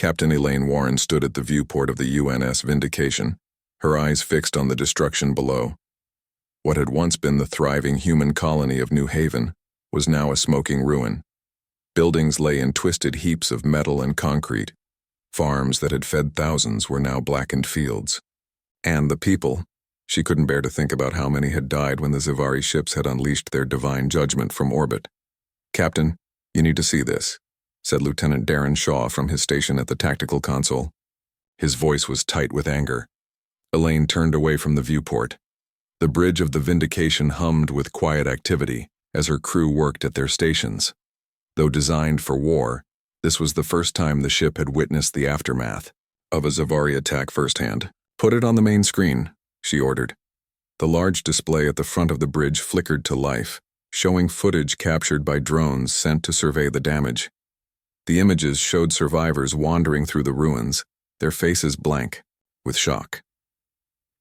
Captain Elaine Warren stood at the viewport of the UNS Vindication, her eyes fixed on the destruction below. What had once been the thriving human colony of New Haven was now a smoking ruin. Buildings lay in twisted heaps of metal and concrete. Farms that had fed thousands were now blackened fields. And the people, she couldn't bear to think about how many had died when the Xivari ships had unleashed their divine judgment from orbit. "Captain, you need to see this," said Lieutenant Darren Shaw from his station at the tactical console. His voice was tight with anger. Elaine turned away from the viewport. The bridge of the Vindication hummed with quiet activity as her crew worked at their stations. Though designed for war, this was the first time the ship had witnessed the aftermath of a Xivari attack firsthand. "Put it on the main screen," she ordered. The large display at the front of the bridge flickered to life, showing footage captured by drones sent to survey the damage. The images showed survivors wandering through the ruins, their faces blank with shock.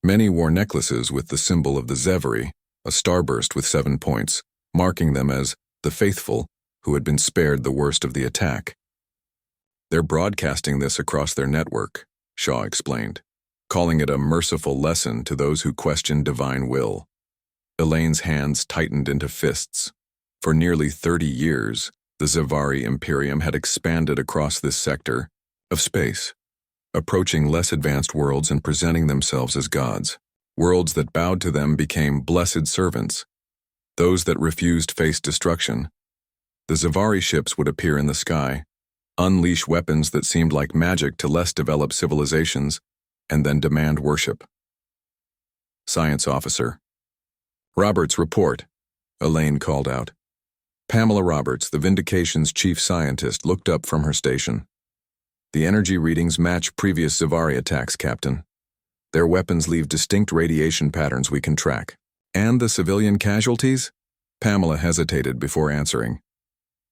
Many wore necklaces with the symbol of the Xivari, a starburst with 7 points, marking them as the faithful who had been spared the worst of the attack. "They're broadcasting this across their network," Shaw explained, calling it a merciful lesson to those who question divine will. Elaine's hands tightened into fists. For nearly 30 years, the Xivari Imperium had expanded across this sector of space, approaching less advanced worlds and presenting themselves as gods. Worlds that bowed to them became blessed servants. Those that refused faced destruction. The Xivari ships would appear in the sky, unleash weapons that seemed like magic to less developed civilizations, and then demand worship. "Science officer." "Roberts, report," Elaine called out. Pamela Roberts, the Vindication's chief scientist, looked up from her station. "The energy readings match previous Xivari attacks, Captain. Their weapons leave distinct radiation patterns we can track." "And the civilian casualties?" Pamela hesitated before answering.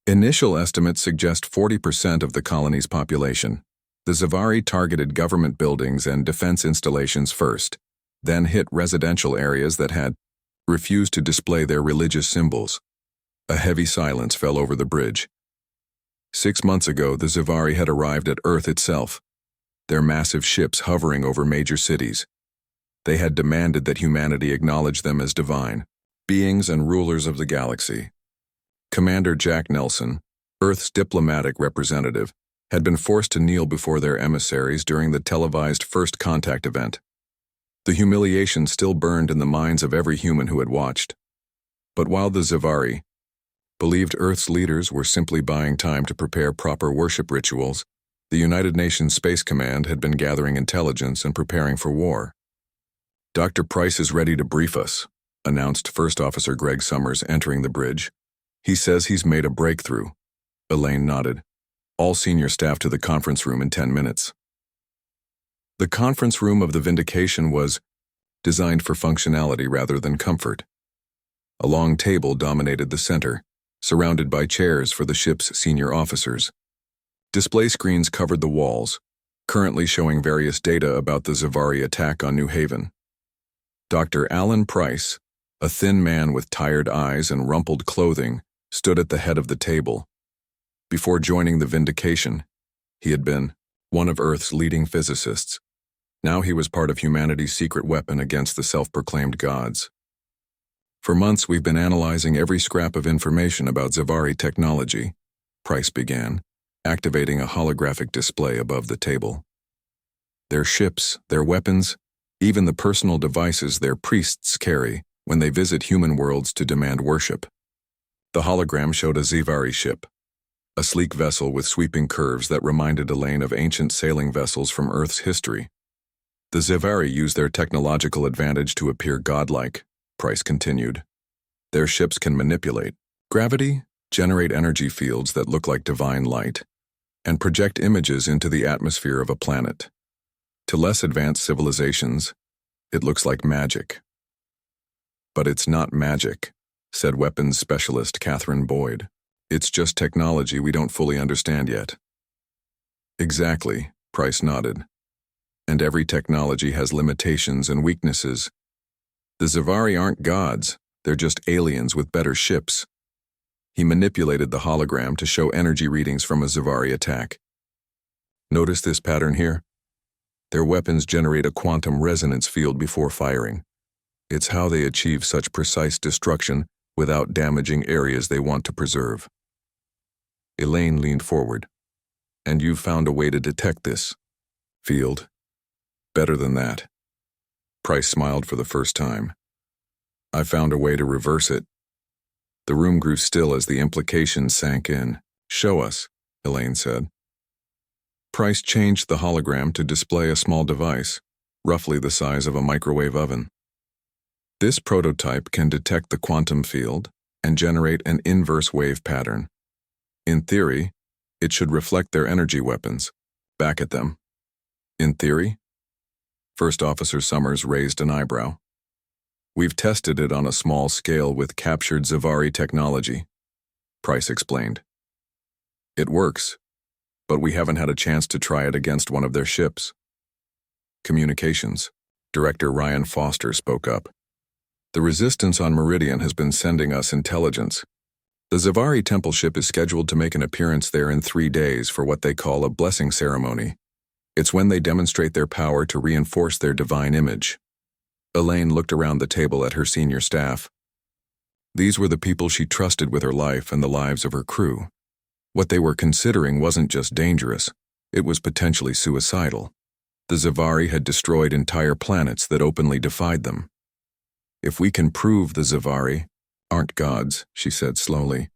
"Initial estimates suggest 40% of the colony's population. The Xivari targeted government buildings and defense installations first, then hit residential areas that had refused to display their religious symbols." A heavy silence fell over the bridge. 6 months ago, the Xivari had arrived at Earth itself, their massive ships hovering over major cities. They had demanded that humanity acknowledge them as divine beings and rulers of the galaxy. Commander Jack Nelson, Earth's diplomatic representative, had been forced to kneel before their emissaries during the televised First Contact event. The humiliation still burned in the minds of every human who had watched. But while the Xivari believed Earth's leaders were simply buying time to prepare proper worship rituals, the United Nations Space Command had been gathering intelligence and preparing for war. "Dr. Price is ready to brief us," announced First Officer Greg Summers, entering the bridge. "He says he's made a breakthrough." Elaine nodded. "All senior staff to the conference room in 10 minutes. The conference room of the Vindication was designed for functionality rather than comfort. A long table dominated the center, surrounded by chairs for the ship's senior officers. Display screens covered the walls, currently showing various data about the Xivari attack on New Haven. Dr. Alan Price, a thin man with tired eyes and rumpled clothing, stood at the head of the table. Before joining the Vindication, he had been one of Earth's leading physicists. Now he was part of humanity's secret weapon against the self-proclaimed gods. "For months we've been analyzing every scrap of information about Xivari technology," Price began, activating a holographic display above the table. "Their ships, their weapons, even the personal devices their priests carry when they visit human worlds to demand worship." The hologram showed a Xivari ship, a sleek vessel with sweeping curves that reminded Elaine of ancient sailing vessels from Earth's history. "The Xivari use their technological advantage to appear godlike," Price continued. "Their ships can manipulate gravity, generate energy fields that look like divine light, and project images into the atmosphere of a planet. To less advanced civilizations, it looks like magic." "But it's not magic," said weapons specialist Catherine Boyd. "It's just technology we don't fully understand yet." "Exactly," Price nodded. "And every technology has limitations and weaknesses. The Xivari aren't gods, they're just aliens with better ships." He manipulated the hologram to show energy readings from a Xivari attack. Notice this pattern here? Their weapons generate a quantum resonance field before firing. It's how they achieve such precise destruction without damaging areas they want to preserve. Elaine leaned forward. And you've found a way to detect this field? Better than that. Price smiled for the first time. I found a way to reverse it. The room grew still as the implications sank in. Show us, Elaine said. Price changed the hologram to display a small device, roughly the size of a microwave oven. This prototype can detect the quantum field and generate an inverse wave pattern. In theory, it should reflect their energy weapons, back at them. In theory? First Officer Summers raised an eyebrow. We've tested it on a small scale with captured Zavari technology, Price explained. It works, but we haven't had a chance to try it against one of their ships. Communications. Director Ryan Foster spoke up. The Resistance on Meridian has been sending us intelligence. The Zavari temple ship is scheduled to make an appearance there in 3 days for what they call a blessing ceremony. It's when they demonstrate their power to reinforce their divine image. Elaine looked around the table at her senior staff. These were the people she trusted with her life and the lives of her crew. What they were considering wasn't just dangerous, it was potentially suicidal. The Zavari had destroyed entire planets that openly defied them. If we can prove the Zavari aren't gods, she said slowly,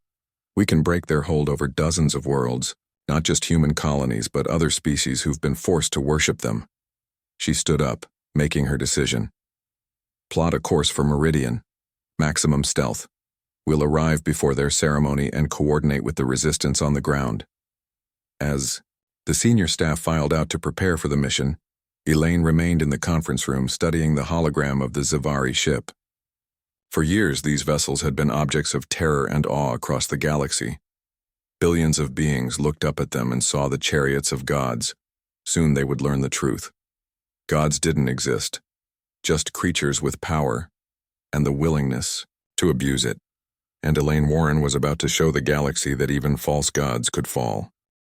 we can break their hold over dozens of worlds, not just human colonies but other species who've been forced to worship them. She stood up, making her decision. Plot a course for Meridian. Maximum stealth. We'll arrive before their ceremony and coordinate with the Resistance on the ground. As the senior staff filed out to prepare for the mission, Elaine remained in the conference room studying the hologram of the Zavari ship. For years, these vessels had been objects of terror and awe across the galaxy. Billions of beings looked up at them and saw the chariots of gods. Soon they would learn the truth. Gods didn't exist, just creatures with power and the willingness to abuse it. And Elaine Warren was about to show the galaxy that even false gods could fall.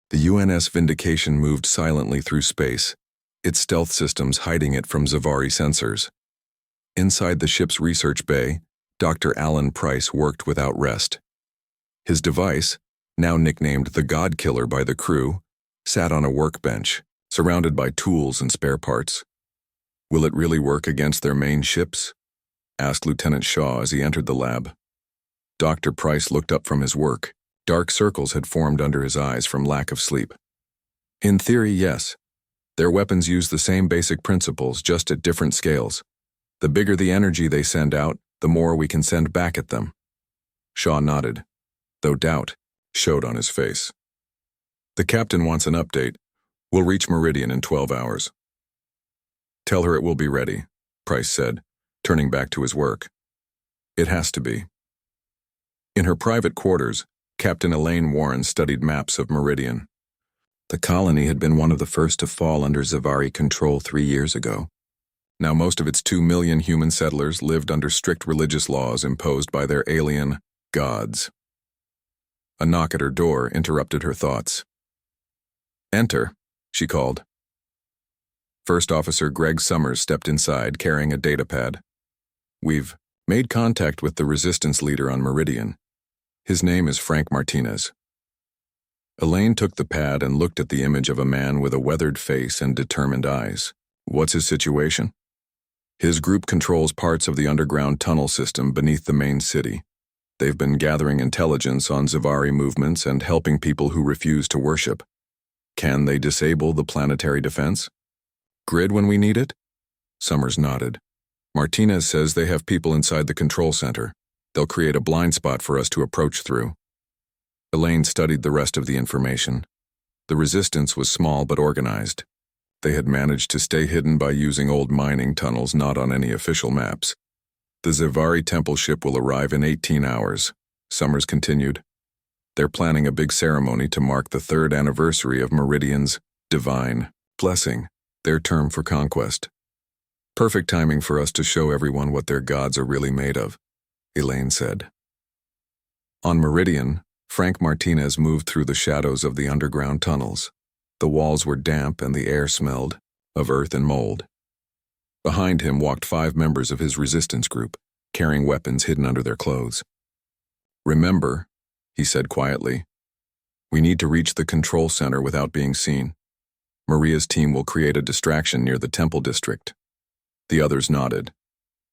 The UNS Vindication moved silently through space, its stealth systems hiding it from Zavari sensors. Inside the ship's research bay, Dr. Alan Price worked without rest. His device, now nicknamed the God Killer by the crew, sat on a workbench, surrounded by tools and spare parts. Will it really work against their main ships? Asked Lieutenant Shaw as he entered the lab. Dr. Price looked up from his work. Dark circles had formed under his eyes from lack of sleep. In theory, yes. Their weapons use the same basic principles, just at different scales. The bigger the energy they send out, the more we can send back at them. Shaw nodded, though doubt showed on his face. The captain wants an update. We'll reach Meridian in 12 hours. Tell her it will be ready, Price said, turning back to his work. It has to be. In her private quarters, Captain Elaine Warren studied maps of Meridian. The colony had been one of the first to fall under Zavari control 3 years ago. Now most of its 2 million human settlers lived under strict religious laws imposed by their alien gods. A knock at her door interrupted her thoughts. Enter, she called. First Officer Greg Summers stepped inside carrying a datapad. We've made contact with the Resistance leader on Meridian. His name is Frank Martinez. Elaine took the pad and looked at the image of a man with a weathered face and determined eyes. What's his situation? His group controls parts of the underground tunnel system beneath the main city. They've been gathering intelligence on Zavari movements and helping people who refuse to worship. Can they disable the planetary defense? Grid when we need it? Summers nodded. Martinez says they have people inside the control center. They'll create a blind spot for us to approach through. Elaine studied the rest of the information. The Resistance was small but organized. They had managed to stay hidden by using old mining tunnels not on any official maps. The Zavari temple ship will arrive in 18 hours, Summers continued. They're planning a big ceremony to mark the 3rd anniversary of Meridian's divine blessing, their term for conquest. Perfect timing for us to show everyone what their gods are really made of, Elaine said. On Meridian, Frank Martinez moved through the shadows of the underground tunnels. The walls were damp and the air smelled of earth and mold. Behind him walked 5 members of his resistance group, carrying weapons hidden under their clothes. "Remember," he said quietly, "we need to reach the control center without being seen. Maria's team will create a distraction near the temple district." The others nodded.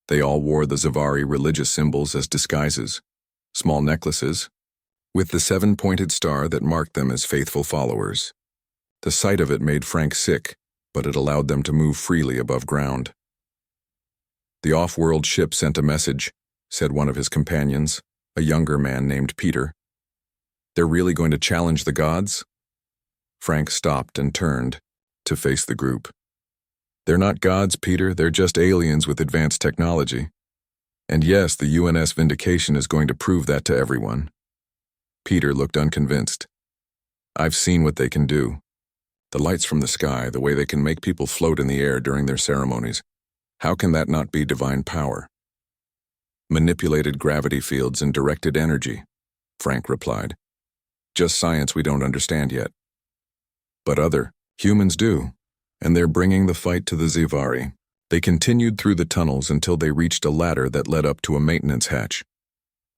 They all wore the Zavari religious symbols as disguises, small necklaces, with the 7-pointed star that marked them as faithful followers. The sight of it made Frank sick, but it allowed them to move freely above ground. "The off-world ship sent a message," said one of his companions, a younger man named Peter. "They're really going to challenge the gods?" Frank stopped and turned to face the group. "They're not gods, Peter, they're just aliens with advanced technology. And yes, the UNS Vindication is going to prove that to everyone." Peter looked unconvinced. "I've seen what they can do. The lights from the sky, the way they can make people float in the air during their ceremonies. How can that not be divine power?" "Manipulated gravity fields and directed energy," Frank replied. "Just science we don't understand yet. But other humans do, and they're bringing the fight to the Zavari." They continued through the tunnels until they reached a ladder that led up to a maintenance hatch.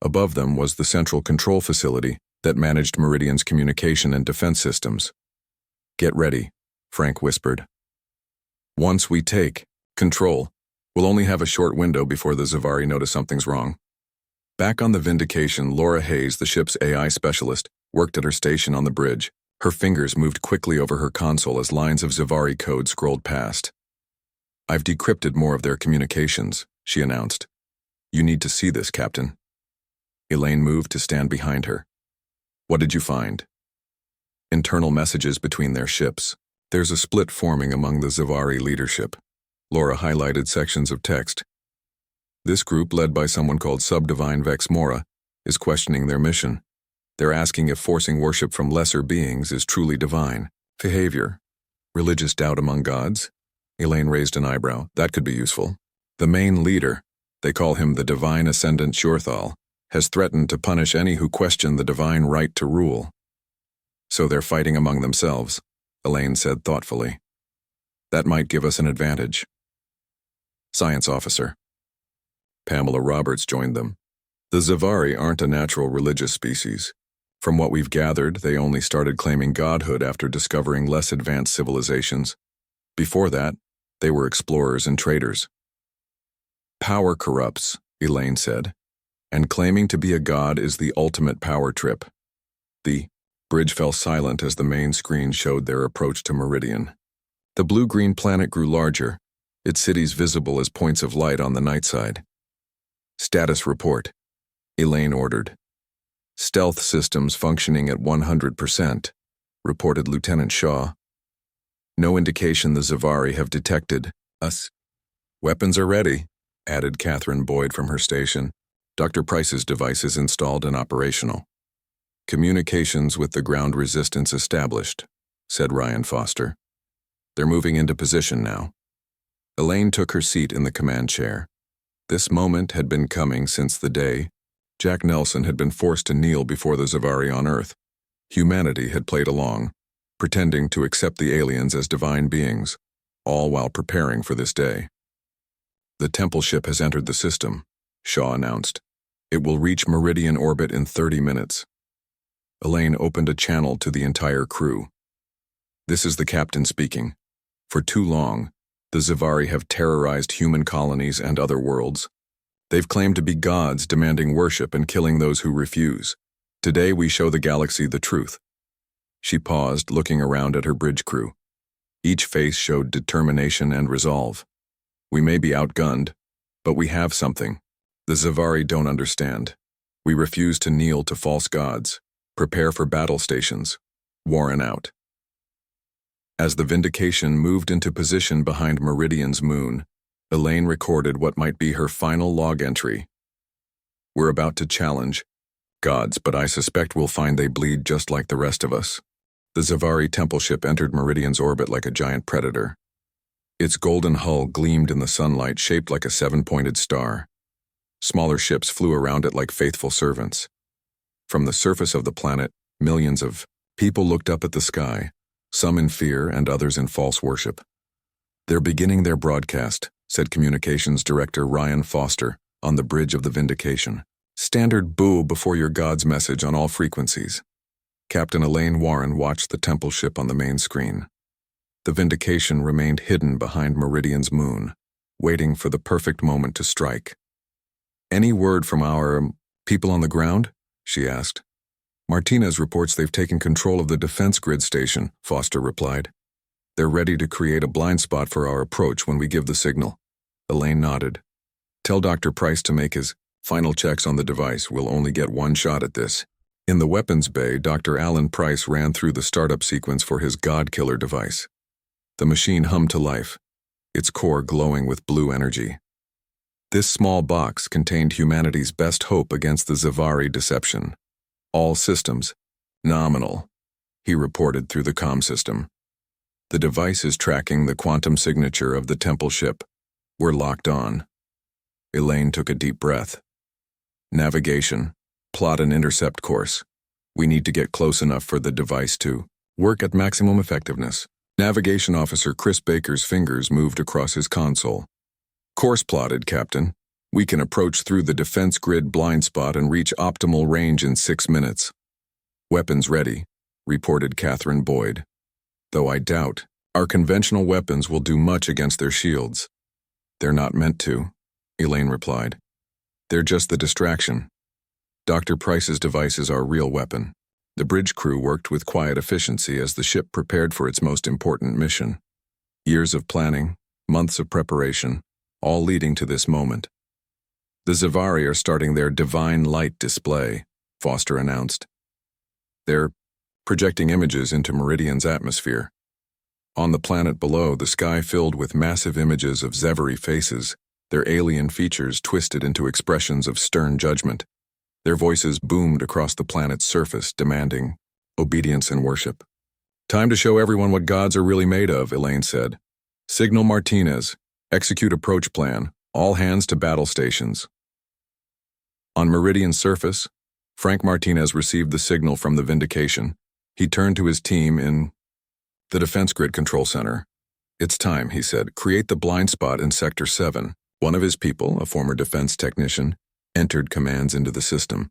Above them was the central control facility that managed Meridian's communication and defense systems. "Get ready," Frank whispered. "Once we take control, we'll only have a short window before the Zavari notice something's wrong." Back on the Vindication, Laura Hayes, the ship's AI specialist, worked at her station on the bridge. Her fingers moved quickly over her console as lines of Zavari code scrolled past. "I've decrypted more of their communications," she announced. "You need to see this, Captain." Elaine moved to stand behind her. "What did you find?" "Internal messages between their ships. There's a split forming among the Zavari leadership." Laura highlighted sections of text. "This group, led by someone called Subdivine Vex Mora, is questioning their mission. They're asking if forcing worship from lesser beings is truly divine behavior. Religious doubt among gods?" Elaine raised an eyebrow. "That could be useful. The main leader, they call him the Divine Ascendant Shorthal, has threatened to punish any who question the divine right to rule." "So they're fighting among themselves," Elaine said thoughtfully. "That might give us an advantage." "Science officer." Pamela Roberts joined them. "The Zavari aren't a natural religious species. From what we've gathered, they only started claiming godhood after discovering less advanced civilizations. Before that, they were explorers and traders." "Power corrupts," Elaine said, "and claiming to be a god is the ultimate power trip." The bridge fell silent as the main screen showed their approach to Meridian. The blue-green planet grew larger, its cities visible as points of light on the night side. "Status report," Elaine ordered. "Stealth systems functioning at 100%, reported Lieutenant Shaw. "No indication the Zavari have detected us." "Weapons are ready," added Catherine Boyd from her station. "Dr. Price's device is installed and operational." "Communications with the ground resistance established," said Ryan Foster. "They're moving into position now." Elaine took her seat in the command chair. This moment had been coming since the day Jack Nelson had been forced to kneel before the Zavari on Earth. Humanity had played along, pretending to accept the aliens as divine beings, all while preparing for this day. "The temple ship has entered the system," Shaw announced. "It will reach Meridian orbit in 30 minutes. Elaine opened a channel to the entire crew. "This is the captain speaking. For too long, the Zavari have terrorized human colonies and other worlds. They've claimed to be gods, demanding worship and killing those who refuse. Today we show the galaxy the truth." She paused, looking around at her bridge crew. Each face showed determination and resolve. "We may be outgunned, but we have something. The Zavari don't understand. We refuse to kneel to false gods. Prepare for battle stations. Warren out." As the Vindication moved into position behind Meridian's moon, Elaine recorded what might be her final log entry. "We're about to challenge gods, but I suspect we'll find they bleed just like the rest of us." The Zavari temple ship entered Meridian's orbit like a giant predator. Its golden hull gleamed in the sunlight, shaped like a 7-pointed star. Smaller ships flew around it like faithful servants. From the surface of the planet, millions of people looked up at the sky, some in fear and others in false worship. "They're beginning their broadcast," said Communications Director Ryan Foster on the bridge of the Vindication. "Standard boo before your God's message on all frequencies." Captain Elaine Warren watched the temple ship on the main screen. The Vindication remained hidden behind Meridian's moon, waiting for the perfect moment to strike. "Any word from our people on the ground?" she asked. "Martinez reports they've taken control of the defense grid station," Foster replied. "They're ready to create a blind spot for our approach when we give the signal." Elaine nodded. "Tell Dr. Price to make his final checks on the device. We'll only get one shot at this." In the weapons bay, Dr. Alan Price ran through the startup sequence for his God-killer device. The machine hummed to life, its core glowing with blue energy. This small box contained humanity's best hope against the Zavari deception. "All systems nominal," he reported through the comm system. "The device is tracking the quantum signature of the temple ship. We're locked on." Elaine took a deep breath. "Navigation. Plot an intercept course. We need to get close enough for the device to work at maximum effectiveness." Navigation Officer Chris Baker's fingers moved across his console. "Course plotted, Captain. We can approach through the defense grid blind spot and reach optimal range in 6 minutes. "Weapons ready," reported Catherine Boyd. "Though I doubt our conventional weapons will do much against their shields." "They're not meant to," Elaine replied. "They're just the distraction. Dr. Price's device is our real weapon." The bridge crew worked with quiet efficiency as the ship prepared for its most important mission. Years of planning, months of preparation, all leading to this moment. "The Zavari are starting their divine light display," Foster announced. "They're projecting images into Meridian's atmosphere. On the planet below, the sky filled with massive images of Zavari faces, their alien features twisted into expressions of stern judgment. Their voices boomed across the planet's surface, demanding obedience and worship. "Time to show everyone what gods are really made of," Elaine said. "Signal Martinez. Execute approach plan. All hands to battle stations." On Meridian's surface, Frank Martinez received the signal from the Vindication. He turned to his team in the Defense Grid Control Center. "It's time," he said. "Create the blind spot in Sector 7. One of his people, a former defense technician, entered commands into the system.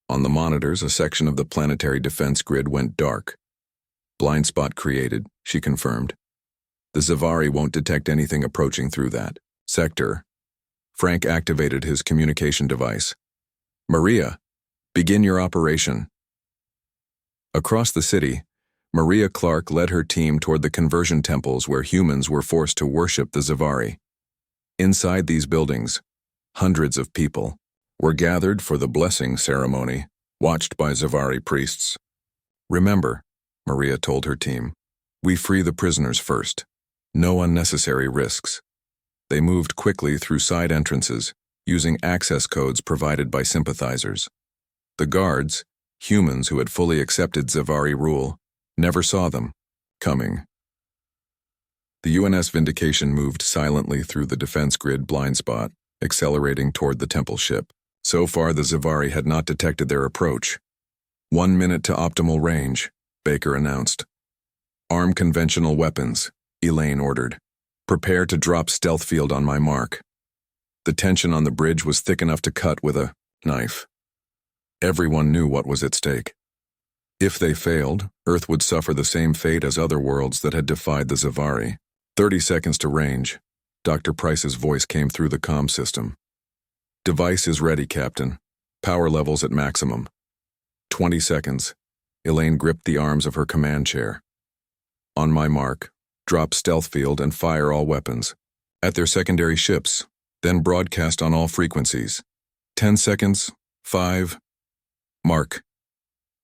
On the monitors, a section of the planetary defense grid went dark. "Blind spot created," she confirmed. "The Zavari won't detect anything approaching through that sector." Frank activated his communication device. "Maria, begin your operation." Across the city, Maria Clark led her team toward the conversion temples where humans were forced to worship the Zavari. Inside these buildings, hundreds of people were gathered for the blessing ceremony, watched by Zavari priests. "Remember," Maria told her team, "we free the prisoners first. No unnecessary risks." They moved quickly through side entrances, using access codes provided by sympathizers. The guards, humans who had fully accepted Zavari rule, never saw them coming. The UNS Vindication moved silently through the defense grid blind spot, accelerating toward the temple ship. So far, the Zavari had not detected their approach. 1 minute to optimal range, Baker announced. "Arm conventional weapons," Elaine ordered. "Prepare to drop stealth field on my mark." The tension on the bridge was thick enough to cut with a knife. Everyone knew what was at stake. If they failed, Earth would suffer the same fate as other worlds that had defied the Zavari. 30 seconds to range. Dr. Price's voice came through the comm system. "Device is ready, Captain. Power levels at maximum." 20 seconds. Elaine gripped the arms of her command chair. "On my mark, drop stealth field and fire all weapons. At their secondary ships, then broadcast on all frequencies. 10 seconds. 5. Mark."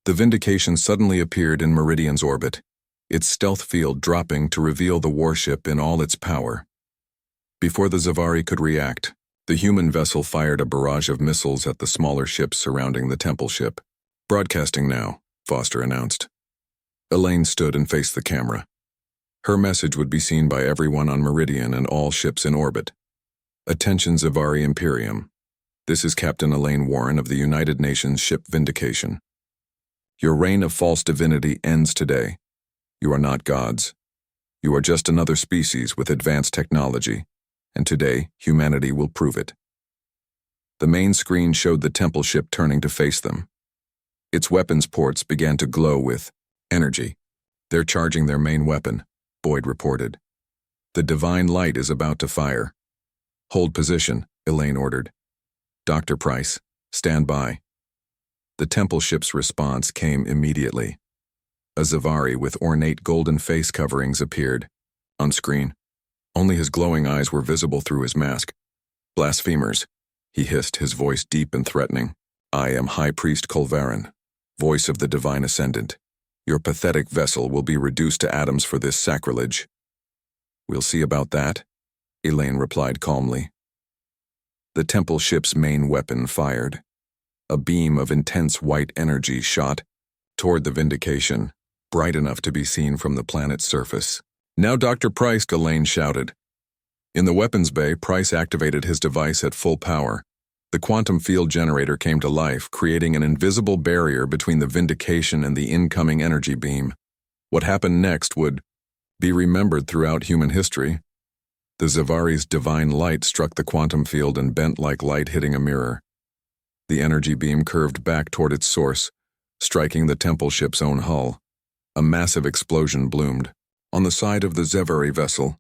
The Vindication suddenly appeared in Meridian's orbit, its stealth field dropping to reveal the warship in all its power. Before the Zavari could react, the human vessel fired a barrage of missiles at the smaller ships surrounding the temple ship. "Broadcasting now," Foster announced. Elaine stood and faced the camera. Her message would be seen by everyone on Meridian and all ships in orbit. "Attention Zavari Imperium. This is Captain Elaine Warren of the United Nations ship Vindication. Your reign of false divinity ends today. You are not gods. You are just another species with advanced technology, and today humanity will prove it. The main screen showed the temple ship turning to face them. Its weapons ports began to glow with energy. They're charging their main weapon, Boyd reported. The divine light is about to fire. Hold position, Elaine ordered. Dr. Price, stand by. The temple ship's response came immediately. A Zavari with ornate golden face coverings appeared. On screen, only his glowing eyes were visible through his mask. Blasphemers, he hissed, his voice deep and threatening. I am High Priest Colvarin, voice of the Divine Ascendant. Your pathetic vessel will be reduced to atoms for this sacrilege. We'll see about that, Elaine replied calmly. The temple ship's main weapon fired. A beam of intense white energy shot toward the Vindication, bright enough to be seen from the planet's surface. Now Dr. Price, Elaine shouted. In the weapons bay, Price activated his device at full power. The quantum field generator came to life, creating an invisible barrier between the Vindication and the incoming energy beam. What happened next would be remembered throughout human history. The Zavari's divine light struck the quantum field and bent like light hitting a mirror. The energy beam curved back toward its source, striking the temple ship's own hull. A massive explosion bloomed. On the side of the Zavari vessel,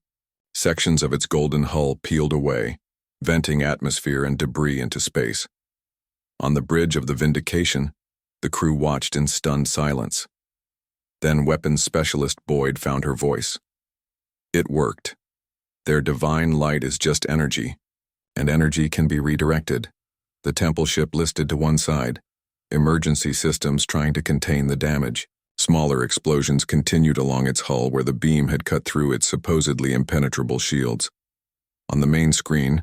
sections of its golden hull peeled away, venting atmosphere and debris into space. On the bridge of the Vindication, the crew watched in stunned silence. Then weapons specialist Boyd found her voice. It worked. Their divine light is just energy, and energy can be redirected. The temple ship listed to one side, emergency systems trying to contain the damage. Smaller explosions continued along its hull where the beam had cut through its supposedly impenetrable shields. On the main screen,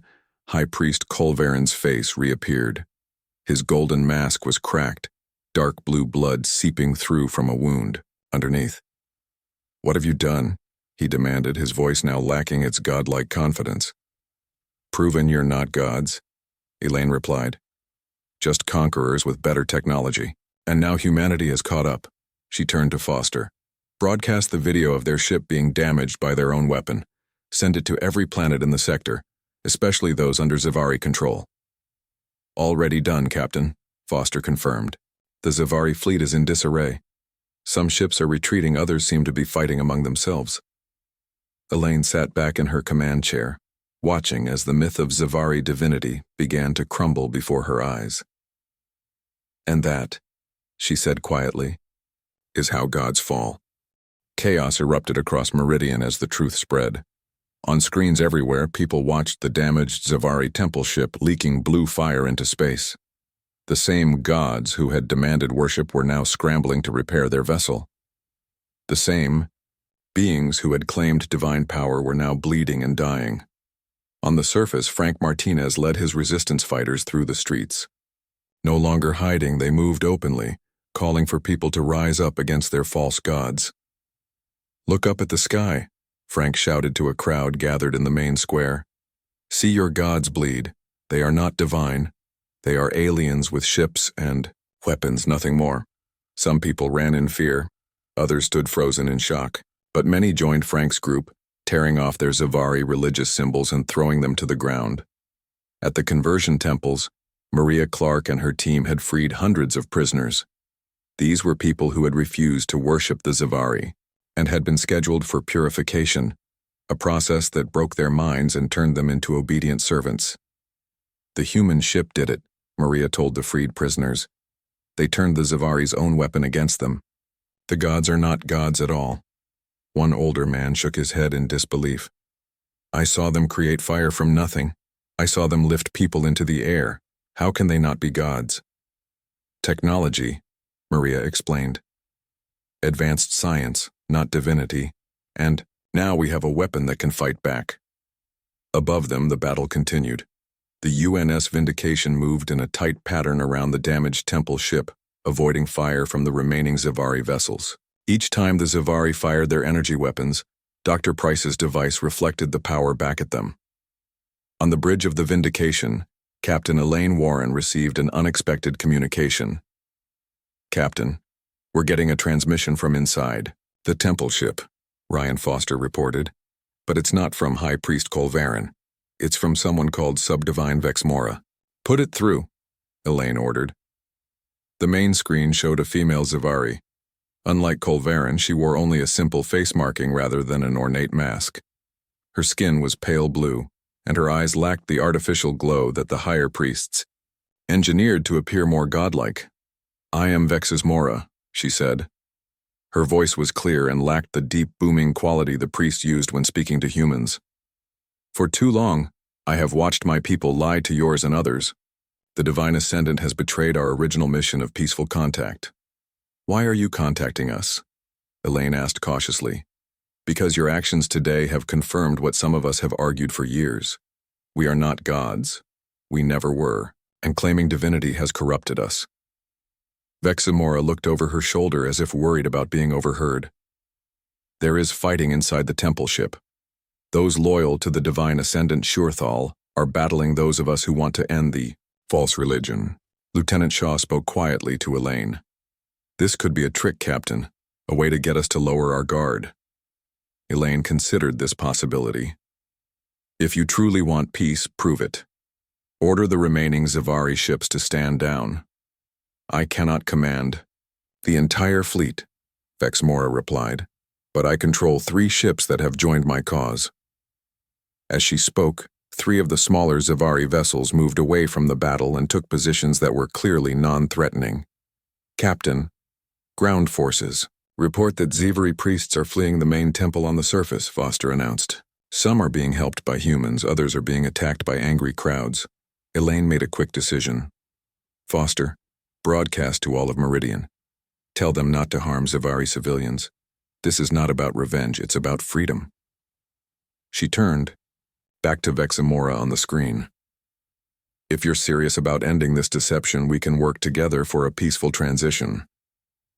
High Priest Colvarin's face reappeared. His golden mask was cracked, dark blue blood seeping through from a wound underneath. What have you done? He demanded, his voice now lacking its godlike confidence. Proven you're not gods, Elaine replied. Just conquerors with better technology. And now humanity has caught up. She turned to Foster. Broadcast the video of their ship being damaged by their own weapon. Send it to every planet in the sector, especially those under Zavari control. Already done, Captain, Foster confirmed. The Zavari fleet is in disarray. Some ships are retreating, others seem to be fighting among themselves. Elaine sat back in her command chair, watching as the myth of Zavari divinity began to crumble before her eyes. And that, she said quietly, is how gods fall. Chaos erupted across Meridian as the truth spread. On screens everywhere, people watched the damaged Zavari temple ship leaking blue fire into space. The same gods who had demanded worship were now scrambling to repair their vessel. The same beings who had claimed divine power were now bleeding and dying. On the surface, Frank Martinez led his resistance fighters through the streets. No longer hiding, they moved openly, calling for people to rise up against their false gods. Look up at the sky, Frank shouted to a crowd gathered in the main square. See your gods bleed. They are not divine. They are aliens with ships and weapons, nothing more. Some people ran in fear. Others stood frozen in shock. But many joined Frank's group, tearing off their Zavari religious symbols and throwing them to the ground. At the conversion temples, Maria Clark and her team had freed hundreds of prisoners. These were people who had refused to worship the Zavari and had been scheduled for purification, a process that broke their minds and turned them into obedient servants. The human ship did it, Maria told the freed prisoners. They turned the Zavari's own weapon against them. The gods are not gods at all. One older man shook his head in disbelief. I saw them create fire from nothing. I saw them lift people into the air. How can they not be gods? Technology, Maria explained. Advanced science, not divinity. And now we have a weapon that can fight back. Above them, the battle continued. The UNS Vindication moved in a tight pattern around the damaged temple ship, avoiding fire from the remaining Zavari vessels. Each time the Zavari fired their energy weapons, Dr. Price's device reflected the power back at them. On the bridge of the Vindication, Captain Elaine Warren received an unexpected communication. Captain, we're getting a transmission from inside. The temple ship, Ryan Foster reported. But it's not from High Priest Colvarin. It's from someone called Subdivine Vexmora. Put it through, Elaine ordered. The main screen showed a female Zavari. Unlike Colvarin, she wore only a simple face marking rather than an ornate mask. Her skin was pale blue, and her eyes lacked the artificial glow that the higher priests engineered to appear more godlike. "I am Vexmora," she said. Her voice was clear and lacked the deep, booming quality the priest used when speaking to humans. "For too long, I have watched my people lie to yours and others. The Divine Ascendant has betrayed our original mission of peaceful contact." "Why are you contacting us?" Elaine asked cautiously. "Because your actions today have confirmed what some of us have argued for years. We are not gods. We never were, and claiming divinity has corrupted us." Vexmora looked over her shoulder as if worried about being overheard. "There is fighting inside the temple ship. Those loyal to the Divine Ascendant Shurthal are battling those of us who want to end the false religion." Lieutenant Shaw spoke quietly to Elaine. "This could be a trick, Captain, a way to get us to lower our guard." Elaine considered this possibility. "If you truly want peace, prove it. Order the remaining Zavari ships to stand down." "I cannot command the entire fleet," Vexmora replied, "but I control 3 ships that have joined my cause." As she spoke, 3 of the smaller Zavari vessels moved away from the battle and took positions that were clearly non-threatening. "Captain, ground forces. Report that Zavari priests are fleeing the main temple on the surface," Foster announced. "Some are being helped by humans, others are being attacked by angry crowds." Elaine made a quick decision. "Foster, broadcast to all of Meridian. Tell them not to harm Zavari civilians. This is not about revenge, it's about freedom." She turned, back to Vexmora on the screen. "If you're serious about ending this deception, we can work together for a peaceful transition.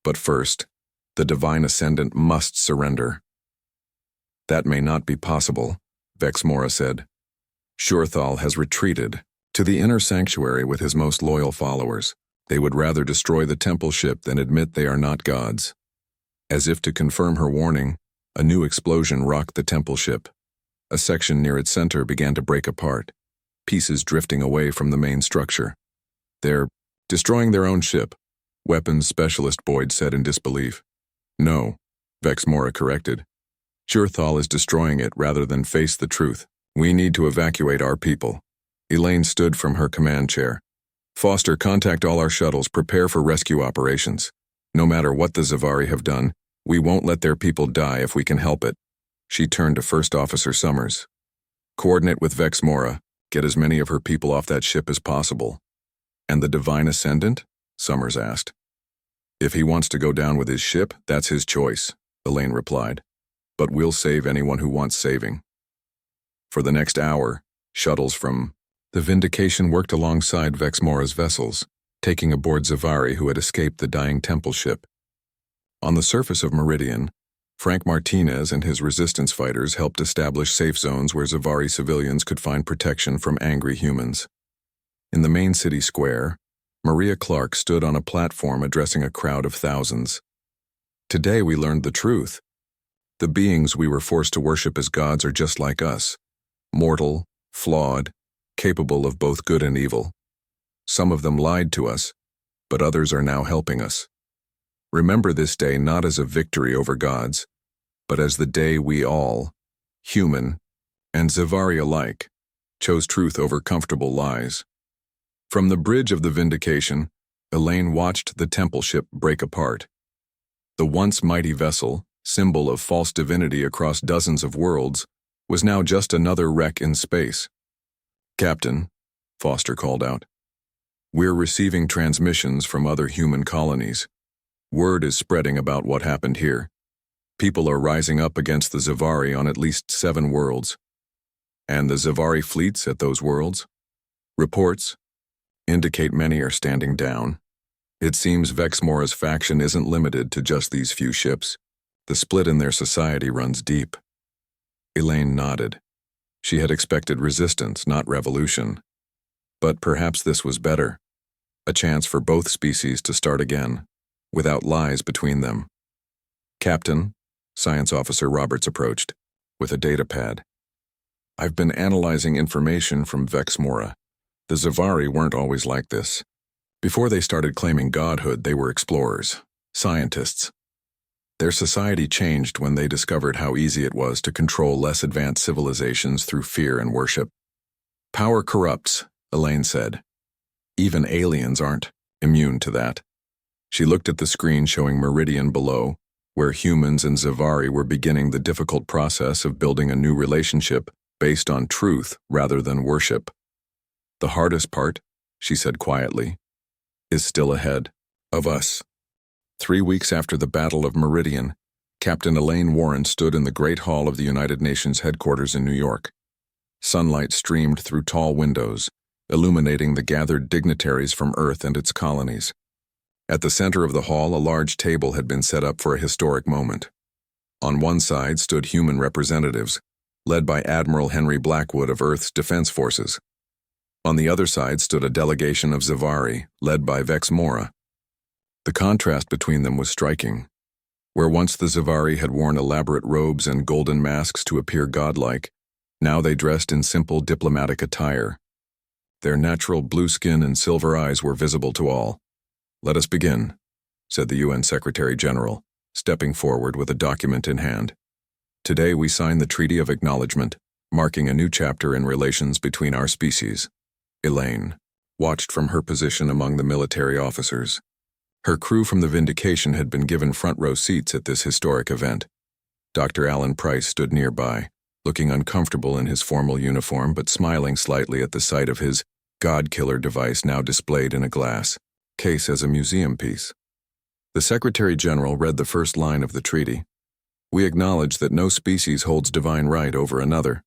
But first, the Divine Ascendant must surrender." "That may not be possible," Vexmora said. "Shurthal has retreated to the inner sanctuary with his most loyal followers. They would rather destroy the temple ship than admit they are not gods." As if to confirm her warning, a new explosion rocked the temple ship. A section near its center began to break apart, pieces drifting away from the main structure. "They're destroying their own ship," weapons specialist Boyd said in disbelief. "No," Vexmora corrected. "Shurthal is destroying it rather than face the truth. We need to evacuate our people." Elaine stood from her command chair. "Foster, contact all our shuttles, prepare for rescue operations. No matter what the Zavari have done, we won't let their people die if we can help it." She turned to First Officer Summers. "Coordinate with Vexmora, get as many of her people off that ship as possible." "And the Divine Ascendant?" Summers asked. "If he wants to go down with his ship, that's his choice," Elaine replied. "But we'll save anyone who wants saving." For the next hour, shuttles from the Vindication worked alongside Vexmora's vessels, taking aboard Zavari who had escaped the dying temple ship. On the surface of Meridian, Frank Martinez and his resistance fighters helped establish safe zones where Zavari civilians could find protection from angry humans. In the main city square, Maria Clark stood on a platform addressing a crowd of thousands. "Today we learned the truth. The beings we were forced to worship as gods are just like us, mortal, flawed, capable of both good and evil. Some of them lied to us, but others are now helping us. Remember this day not as a victory over gods, but as the day we all, human and Zavari alike, chose truth over comfortable lies." From the bridge of the Vindication, Elaine watched the temple ship break apart. The once mighty vessel, symbol of false divinity across dozens of worlds, was now just another wreck in space. "Captain," Foster called out, "we're receiving transmissions from other human colonies. Word is spreading about what happened here. People are rising up against the Zavari on at least 7 worlds. And the Zavari fleets at those worlds? Reports indicate many are standing down. It seems Vexmora's faction isn't limited to just these few ships. The split in their society runs deep." Elaine nodded. She had expected resistance, not revolution. But perhaps this was better. A chance for both species to start again, without lies between them. "Captain, Science Officer Roberts approached, with a data pad. I've been analyzing information from Vex Mora. The Zavari weren't always like this. Before they started claiming godhood, they were explorers, scientists. Their society changed when they discovered how easy it was to control less advanced civilizations through fear and worship. Power corrupts, Elaine said. Even aliens aren't immune to that. She looked at the screen showing Meridian below, where humans and Zavari were beginning the difficult process of building a new relationship based on truth rather than worship. The hardest part, she said quietly, is still ahead of us. 3 weeks after the Battle of Meridian, Captain Elaine Warren stood in the Great Hall of the United Nations headquarters in New York. Sunlight streamed through tall windows, illuminating the gathered dignitaries from Earth and its colonies. At the center of the hall, a large table had been set up for a historic moment. On one side stood human representatives, led by Admiral Henry Blackwood of Earth's Defense Forces. On the other side stood a delegation of Zavari, led by Vex Mora. The contrast between them was striking. Where once the Zavari had worn elaborate robes and golden masks to appear godlike, now they dressed in simple diplomatic attire. Their natural blue skin and silver eyes were visible to all. "Let us begin," said the UN Secretary-General, stepping forward with a document in hand. "Today we sign the Treaty of Acknowledgement, marking a new chapter in relations between our species." Elaine watched from her position among the military officers. Her crew from the Vindication had been given front-row seats at this historic event. Dr. Alan Price stood nearby, looking uncomfortable in his formal uniform but smiling slightly at the sight of his God-killer device now displayed in a glass case as a museum piece. The Secretary-General read the first line of the treaty. "We acknowledge that no species holds divine right over another."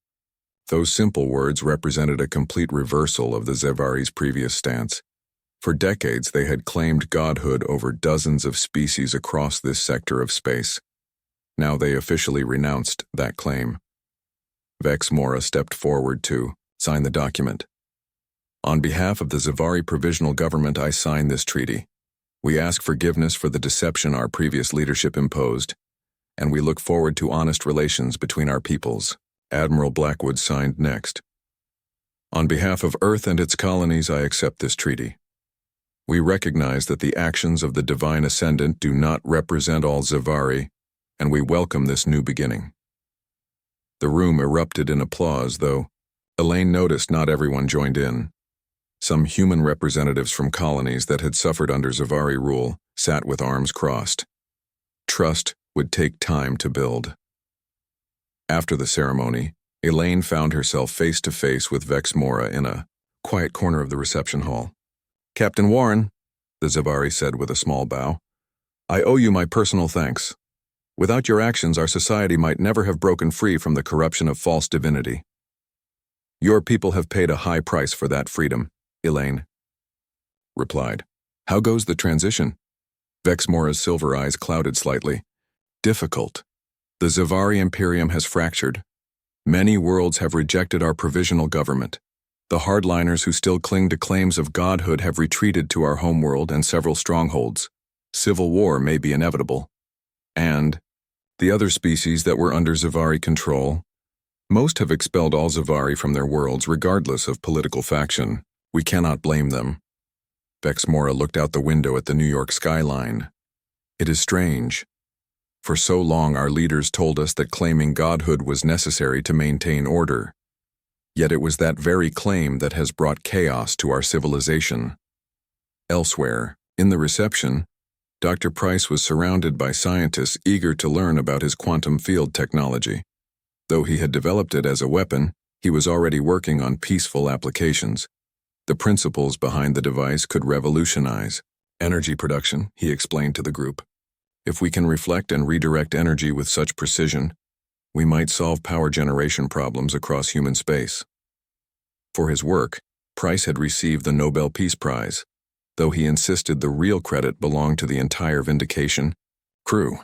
Those simple words represented a complete reversal of the Zavari's previous stance. For decades, they had claimed godhood over dozens of species across this sector of space. Now they officially renounced that claim. Vex Mora stepped forward to sign the document. "On behalf of the Zavari Provisional Government, I sign this treaty. We ask forgiveness for the deception our previous leadership imposed, and we look forward to honest relations between our peoples." Admiral Blackwood signed next. "On behalf of Earth and its colonies, I accept this treaty. We recognize that the actions of the Divine Ascendant do not represent all Zavari, and we welcome this new beginning." The room erupted in applause, though Elaine noticed not everyone joined in. Some human representatives from colonies that had suffered under Zavari rule sat with arms crossed. Trust would take time to build. After the ceremony, Elaine found herself face to face with Vex Mora in a quiet corner of the reception hall. "Captain Warren," the Zavari said with a small bow, "I owe you my personal thanks. Without your actions, our society might never have broken free from the corruption of false divinity. Your people have paid a high price for that freedom," Elaine replied. "How goes the transition?" Vex Mora's silver eyes clouded slightly. "Difficult. The Zavari Imperium has fractured. Many worlds have rejected our provisional government. The hardliners who still cling to claims of godhood have retreated to our homeworld and several strongholds. Civil war may be inevitable. And the other species that were under Zavari control, most have expelled all Zavari from their worlds regardless of political faction. We cannot blame them." Vex Mora looked out the window at the New York skyline. "It is strange. For so long our leaders told us that claiming godhood was necessary to maintain order. Yet it was that very claim that has brought chaos to our civilization." Elsewhere, in the reception, Dr. Price was surrounded by scientists eager to learn about his quantum field technology. Though he had developed it as a weapon, he was already working on peaceful applications. The principles behind the device could revolutionize energy production, he explained to the group. "If we can reflect and redirect energy with such precision, we might solve power generation problems across human space." For his work, Price had received the Nobel Peace Prize, though he insisted the real credit belonged to the entire Vindication crew.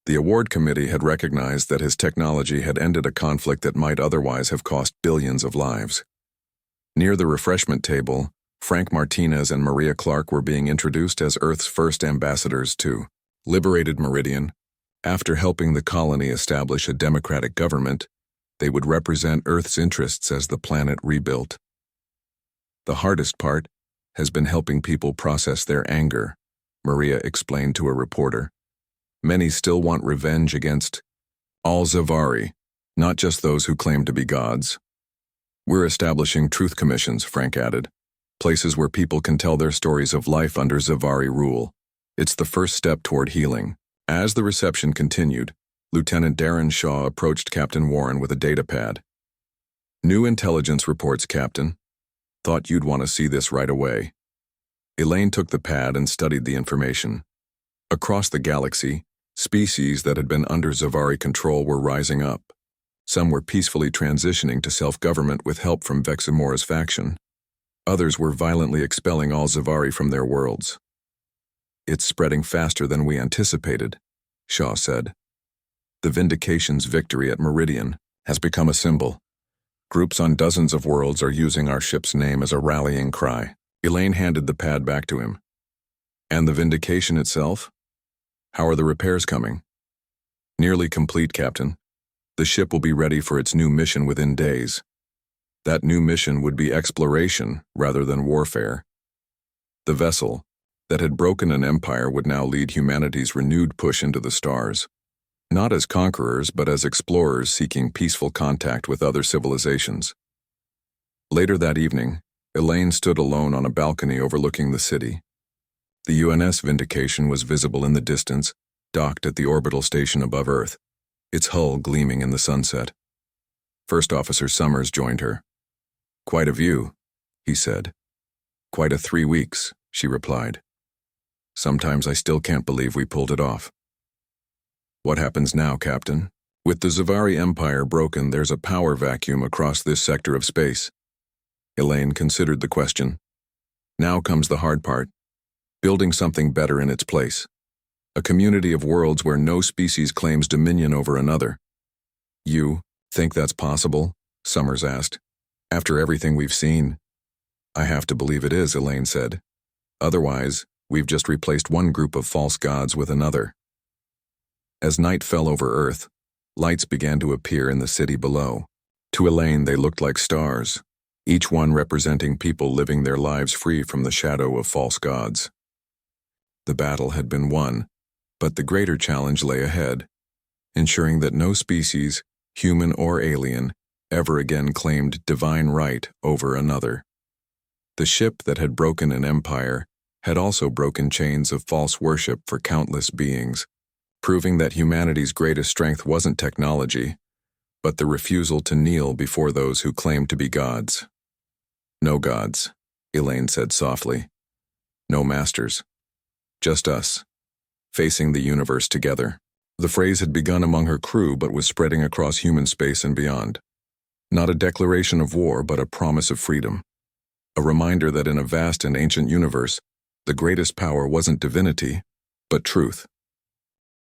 The award committee had recognized that his technology had ended a conflict that might otherwise have cost billions of lives. Near the refreshment table, Frank Martinez and Maria Clark were being introduced as Earth's first ambassadors to liberated Meridian, After helping the colony establish a democratic government, they would represent Earth's interests as the planet rebuilt. The hardest part has been helping people process their anger, Maria explained to a reporter. Many still want revenge against all Zavari, not just those who claim to be gods. We're establishing truth commissions, Frank added, places where people can tell their stories of life under Zavari rule. It's the first step toward healing. As the reception continued, Lieutenant Darren Shaw approached Captain Warren with a data pad. New intelligence reports, Captain. Thought you'd want to see this right away. Elaine took the pad and studied the information. Across the galaxy, species that had been under Zavari control were rising up. Some were peacefully transitioning to self-government with help from Veximora's faction. Others were violently expelling all Zavari from their worlds. It's spreading faster than we anticipated, Shaw said. The Vindication's victory at Meridian has become a symbol. Groups on dozens of worlds are using our ship's name as a rallying cry. Elaine handed the pad back to him. And the Vindication itself? How are the repairs coming? Nearly complete, Captain. The ship will be ready for its new mission within days. That new mission would be exploration rather than warfare. The vessel that had broken an empire would now lead humanity's renewed push into the stars. Not as conquerors, but as explorers seeking peaceful contact with other civilizations. Later that evening, Elaine stood alone on a balcony overlooking the city. The UNS Vindication was visible in the distance, docked at the orbital station above Earth, its hull gleaming in the sunset. First Officer Summers joined her. "Quite a view," he said. "Quite a 3 weeks," she replied. "Sometimes I still can't believe we pulled it off." "What happens now, Captain? With the Zavari Empire broken, there's a power vacuum across this sector of space." Elaine considered the question. "Now comes the hard part. Building something better in its place. A community of worlds where no species claims dominion over another." "You think that's possible?" Summers asked. "After everything we've seen." "I have to believe it is," Elaine said. "Otherwise, we've just replaced one group of false gods with another." As night fell over Earth, lights began to appear in the city below. To Elaine, they looked like stars, each one representing people living their lives free from the shadow of false gods. The battle had been won, but the greater challenge lay ahead, ensuring that no species, human or alien, ever again claimed divine right over another. The ship that had broken an empire had also broken chains of false worship for countless beings, proving that humanity's greatest strength wasn't technology, but the refusal to kneel before those who claimed to be gods. "No gods," Elaine said softly. "No masters. Just us, facing the universe together." The phrase had begun among her crew but was spreading across human space and beyond. Not a declaration of war, but a promise of freedom. A reminder that in a vast and ancient universe, the greatest power wasn't divinity, but truth.